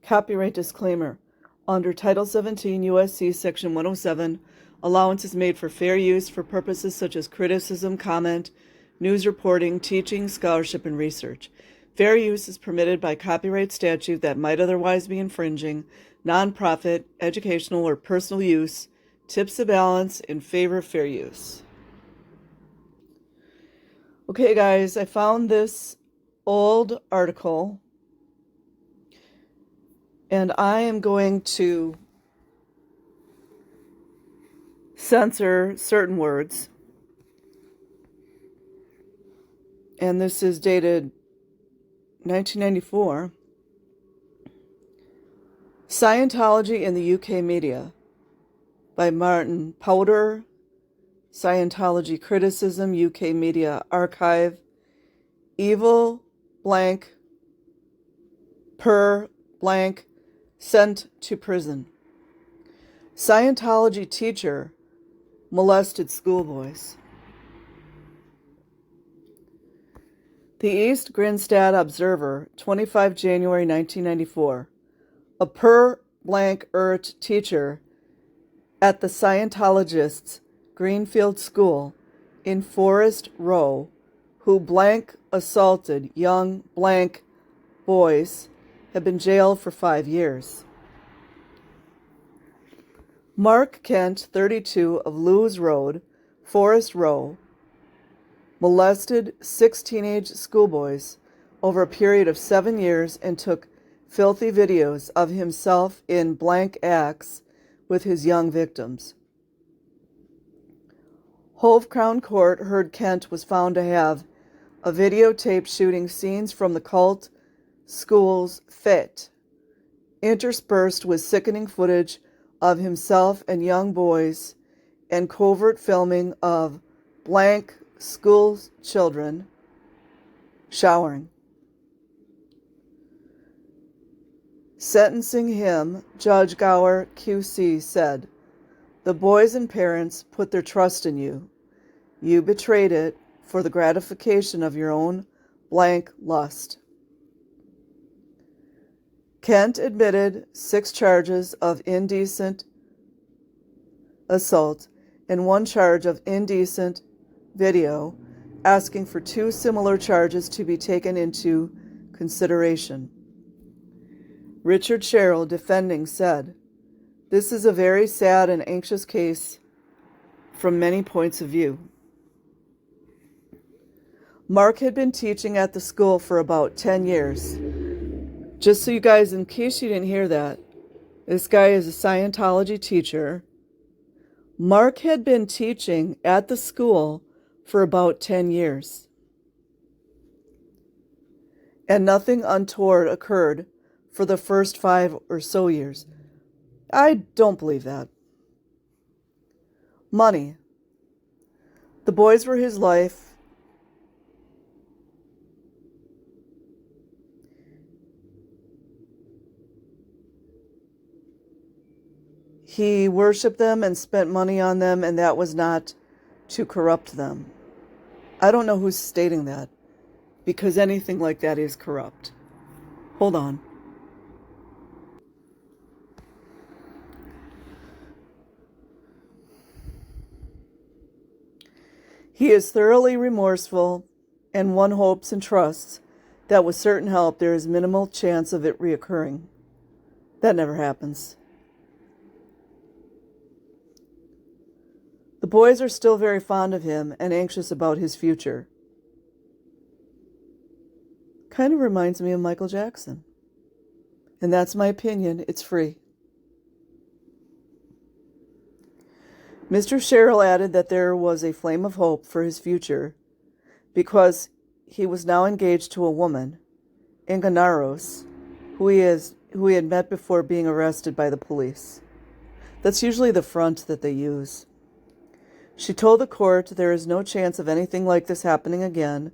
Copyright disclaimer. Under Title 17 U.S.C. Section 107, allowance is made for fair use for purposes such as criticism, comment, news reporting, teaching, scholarship, and research. Fair use is permitted by copyright statute that might otherwise be infringing. Nonprofit, educational, or personal use tips the balance in favor of fair use. Okay, guys, I found this old article, and I am going to censor certain words. And this is dated 1994. Scientology in the UK Media by Martin Powder. Scientology Criticism, UK Media Archive. Evil blank per blank sent to prison. Scientology teacher molested schoolboys. The East Grinstead Observer, 25 January 1994. A per blank ert teacher at the Scientologists' Greenfield School in Forest Row who blank assaulted young blank boys have been jailed for 5 years. Mark Kent, 32, of Lewes Road, Forest Row, molested 6 teenage schoolboys over a period of 7 years and took filthy videos of himself in blank acts with his young victims. Hove Crown Court heard Kent was found to have a videotape shooting scenes from the cult school's fete, interspersed with sickening footage of himself and young boys and covert filming of blank school children showering. Sentencing him, Judge Gower, QC, said, "The boys and parents put their trust in you. You betrayed it for the gratification of your own blank lust." Kent admitted 6 charges of indecent assault and 1 charge of indecent video, asking for 2 similar charges to be taken into consideration. Richard Sherrill, defending, said, "This is a very sad and anxious case from many points of view." Mark had been teaching at the school for about 10 years. Just so you guys, in case you didn't hear that, this guy is a Scientology teacher. Mark had been teaching at the school for about 10 years. And nothing untoward occurred for the first 5 or so years. I don't believe that. Money. The boys were his life. He worshipped them and spent money on them, and that was not to corrupt them. I don't know who's stating that, because anything like that is corrupt. Hold on. He is thoroughly remorseful, and one hopes and trusts that with certain help there is minimal chance of it reoccurring. That never happens. The boys are still very fond of him and anxious about his future. Kind of reminds me of Michael Jackson. And that's my opinion. It's free. Mr. Sherrill added that there was a flame of hope for his future because he was now engaged to a woman, Inga Naros, who he had met before being arrested by the police. That's usually the front that they use. She told the court, "There is no chance of anything like this happening again.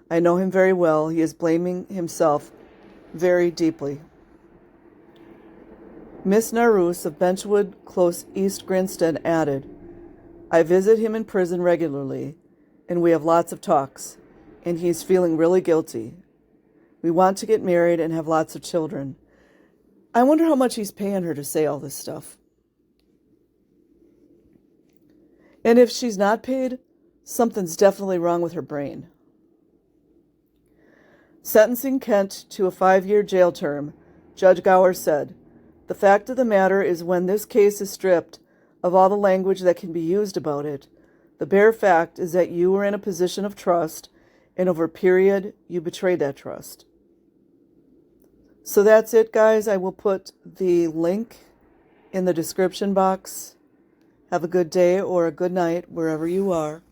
I know him very well. He is blaming himself very deeply." Miss Narus of Benchwood Close, East Grinstead, added, "I visit him in prison regularly, and we have lots of talks, and he's feeling really guilty. We want to get married and have lots of children. I wonder how much he's paying her to say all this stuff. And if she's not paid, something's definitely wrong with her brain. Sentencing Kent to a 5-year jail term, Judge Gower said, "The fact of the matter is when this case is stripped of all the language that can be used about it, the bare fact is that you were in a position of trust, and over a period, you betrayed that trust." So that's it, guys. I will put the link in the description box. Have a good day or a good night wherever you are.